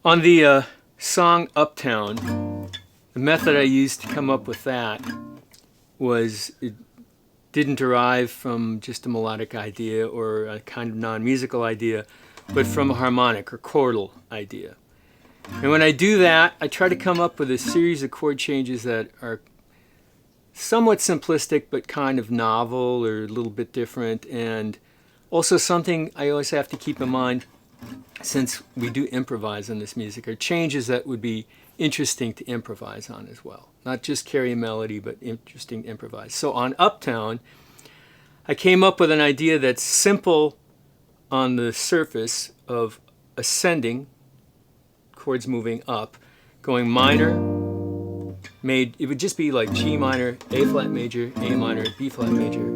On the song Uptown, the method I used to come up with that was, it didn't derive from just a melodic idea or a kind of non-musical idea, but from a harmonic or chordal idea. And when I do that, I try to come up with a series of chord changes that are somewhat simplistic but kind of novel or a little bit different. And also something I always have to keep in mind, since we do improvise on this music, are changes that would be interesting to improvise on as well. Not just carry a melody, but interesting to improvise. So on Uptown, I came up with an idea that's simple on the surface of ascending, chords moving up, going minor, it would just be like G minor, A flat major, A minor, B flat major.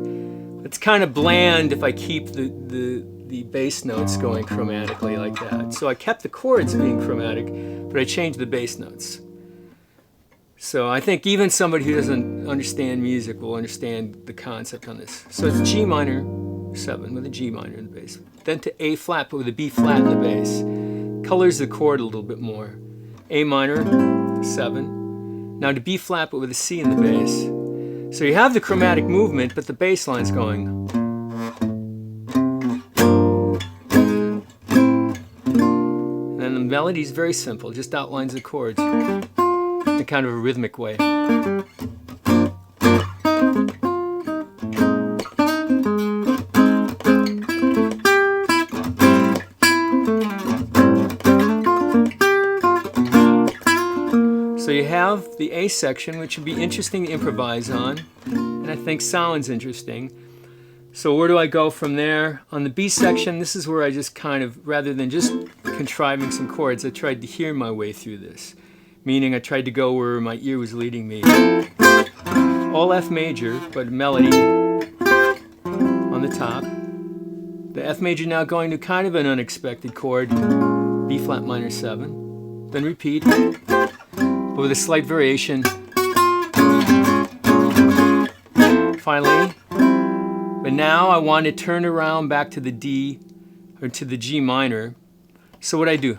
It's kind of bland if I keep the bass notes going chromatically like that. So I kept the chords being chromatic, but I changed the bass notes. So I think even somebody who doesn't understand music will understand the concept on this. So it's G minor 7 with a G minor in the bass. Then to A flat, but with a B flat in the bass. Colors the chord a little bit more. A minor 7. Now to B flat, but with a C in the bass. So you have the chromatic movement, but the bass line's going. And the melody is very simple, just outlines the chords in kind of a rhythmic way. So you have the A section, which would be interesting to improvise on, and I think sounds interesting. So where do I go from there? On the B section, this is where I just kind of, rather than just contriving some chords, I tried to hear my way through this. Meaning I tried to go where my ear was leading me. All F major, but melody on the top. The F major now going to kind of an unexpected chord, B flat minor 7. Then repeat, but with a slight variation. Finally, but now I want to turn around back to the D, or to the G minor. So what I do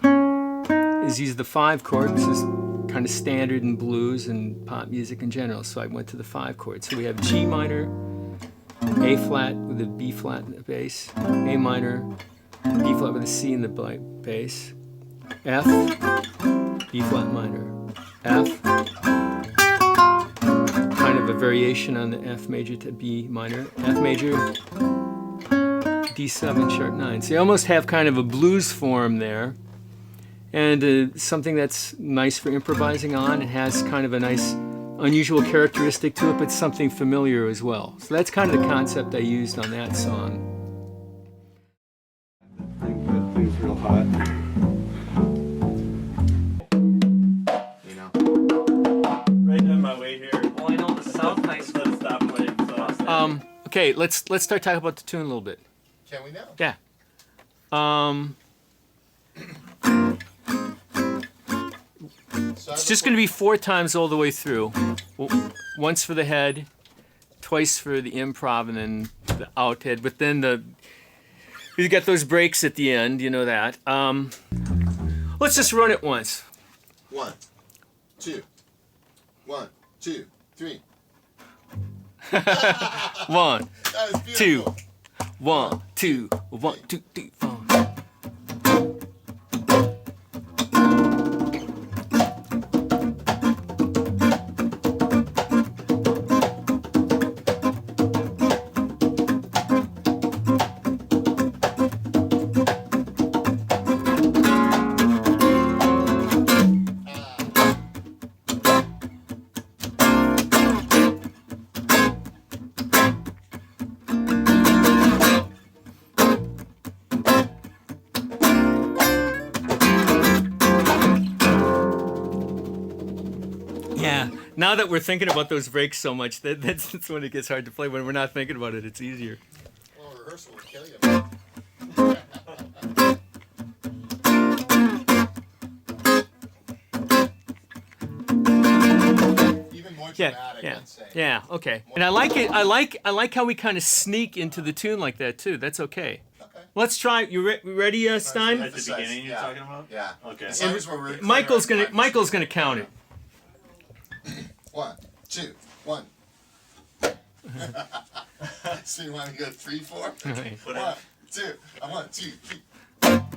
is use the 5 chord. This is kind of standard in blues and pop music in general, so I went to the 5 chord. So we have G minor, A flat with a B flat in the bass, A minor, B flat with a C in the bass, F, B flat minor, F, kind of a variation on the F major to B minor, F major, D7 sharp 9. So you almost have kind of a blues form there, and something that's nice for improvising on. It has kind of a nice unusual characteristic to it, but something familiar as well. So that's kind of the concept I used on that song. Things real hot. You know. Right on my way here. Well, I know the sound nice. Let's stop playing. So. Okay, let's start talking about the tune a little bit. Can we now? Yeah. It's just going to be 4 times all the way through. Once for the head, twice for the improv, and then the out head. But then you get those breaks at the end, you know that. Let's just run it once. 1, 2, 1, 2, 3. 1, That is 2, beautiful. 1, 2, 1, 2, 3, 4. Yeah, now that we're thinking about those breaks so much, that's when it gets hard to play. When we're not thinking about it, it's easier. Well, rehearsal will kill you. Even more dramatic, Yeah, I'd say. yeah, okay. And I like it. I like how we kind of sneak into the tune like that too. That's okay. Okay. Let's try. You ready, Stein? At the beginning, you're talking about? Yeah. Okay. As long as we're clear Michael's on gonna time. Michael's gonna count it. 1, 2, 1. So you want to go 3, 4? 1, 2. I want 2, 3.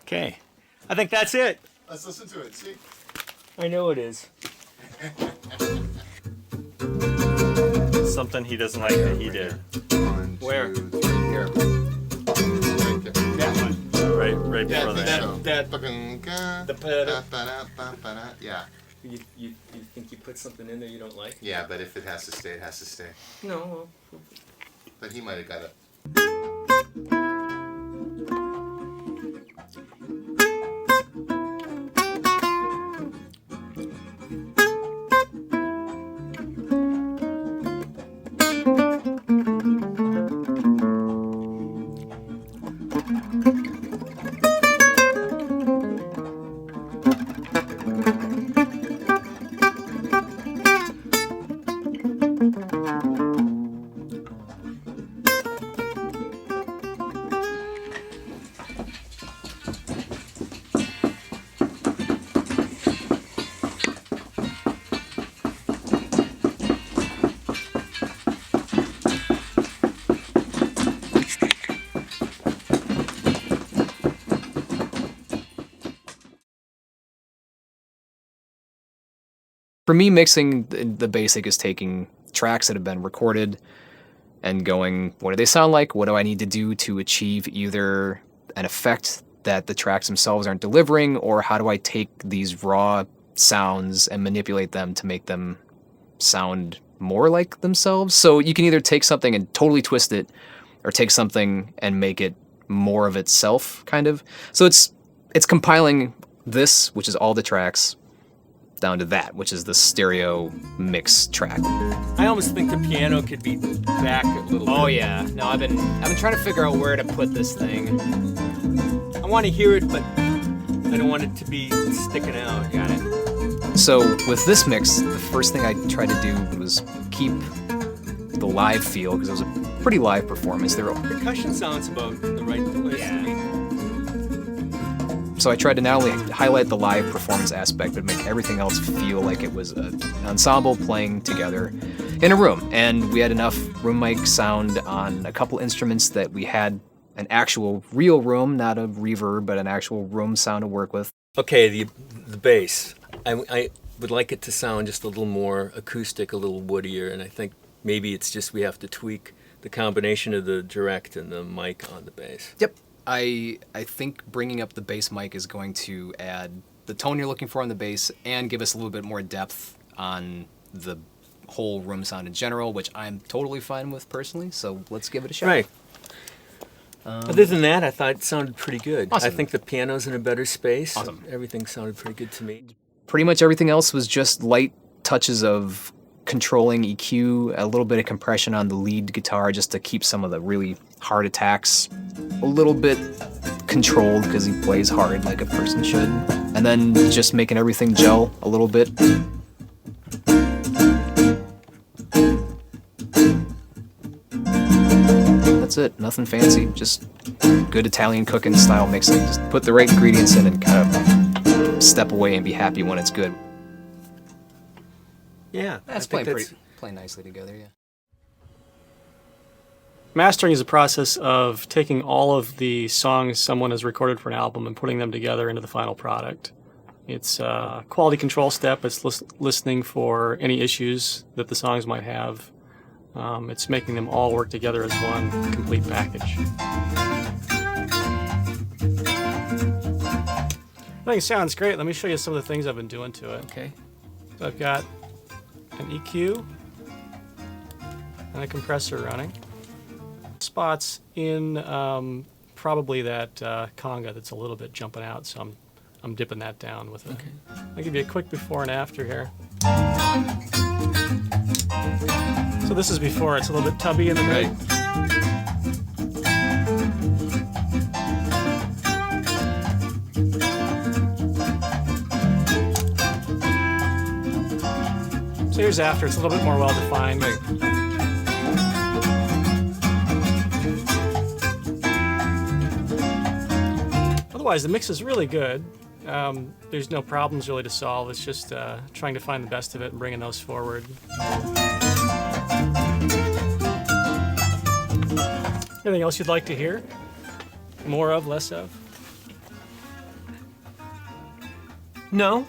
Okay, I think that's it. Let's listen to it. See? I know it is. Something he doesn't like that he did. 1, Where? 2, 3. Here. Right there. That one. Right Yeah, before I think that. so. that- The pedal. Yeah. You think you put something in there you don't like? Yeah, but if it has to stay, it has to stay. No. Well, But he might have got it. For me, mixing the basic is taking tracks that have been recorded and going, what do they sound like? What do I need to do to achieve either an effect that the tracks themselves aren't delivering, or how do I take these raw sounds and manipulate them to make them sound more like themselves? So you can either take something and totally twist it, or take something and make it more of itself, kind of. So it's compiling this, which is all the tracks, down to that, which is the stereo mix track. I almost think the piano could be back a little Oh bit. yeah, no, I've been trying to figure out where to put this thing. I want to hear it, but I don't want it to be sticking out. Got it. So with this mix, the first thing I tried to do was keep the live feel, because it was a pretty live performance. Percussion sounds about the right place to me. So I tried to not only highlight the live performance aspect, but make everything else feel like it was an ensemble playing together in a room. And we had enough room mic sound on a couple instruments that we had an actual real room, not a reverb, but an actual room sound to work with. Okay, the bass. I would like it to sound just a little more acoustic, a little woodier, and I think maybe it's just we have to tweak the combination of the direct and the mic on the bass. Yep. I think bringing up the bass mic is going to add the tone you're looking for on the bass and give us a little bit more depth on the whole room sound in general, which I'm totally fine with personally, so let's give it a shot. Right. Other than that, I thought it sounded pretty good. Awesome. I think the piano's in a better space. Awesome. Everything sounded pretty good to me. Pretty much everything else was just light touches of controlling EQ, a little bit of compression on the lead guitar just to keep some of the really hard attacks a little bit controlled, because he plays hard like a person should. And then just making everything gel a little bit. That's it, nothing fancy, just good Italian cooking style mixing. Just put the right ingredients in and kind of step away and be happy when it's good. Yeah, That's I think playing nicely together, yeah. Mastering is a process of taking all of the songs someone has recorded for an album and putting them together into the final product. It's a quality control step. It's listening for any issues that the songs might have. It's making them all work together as one complete package. I think it sounds great. Let me show you some of the things I've been doing to it. Okay. So I've got an EQ and a compressor running. Spots in probably that conga that's a little bit jumping out, so I'm dipping that down with it. Okay. I'll give you a quick before and after here. So this is before. It's a little bit tubby in the mid. Right. So here's after. It's a little bit more well-defined. Right. Otherwise, the mix is really good. There's no problems really to solve. It's just trying to find the best of it and bringing those forward. Anything else you'd like to hear? More of, less of? No,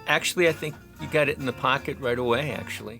actually, I think you got it in the pocket right away, actually.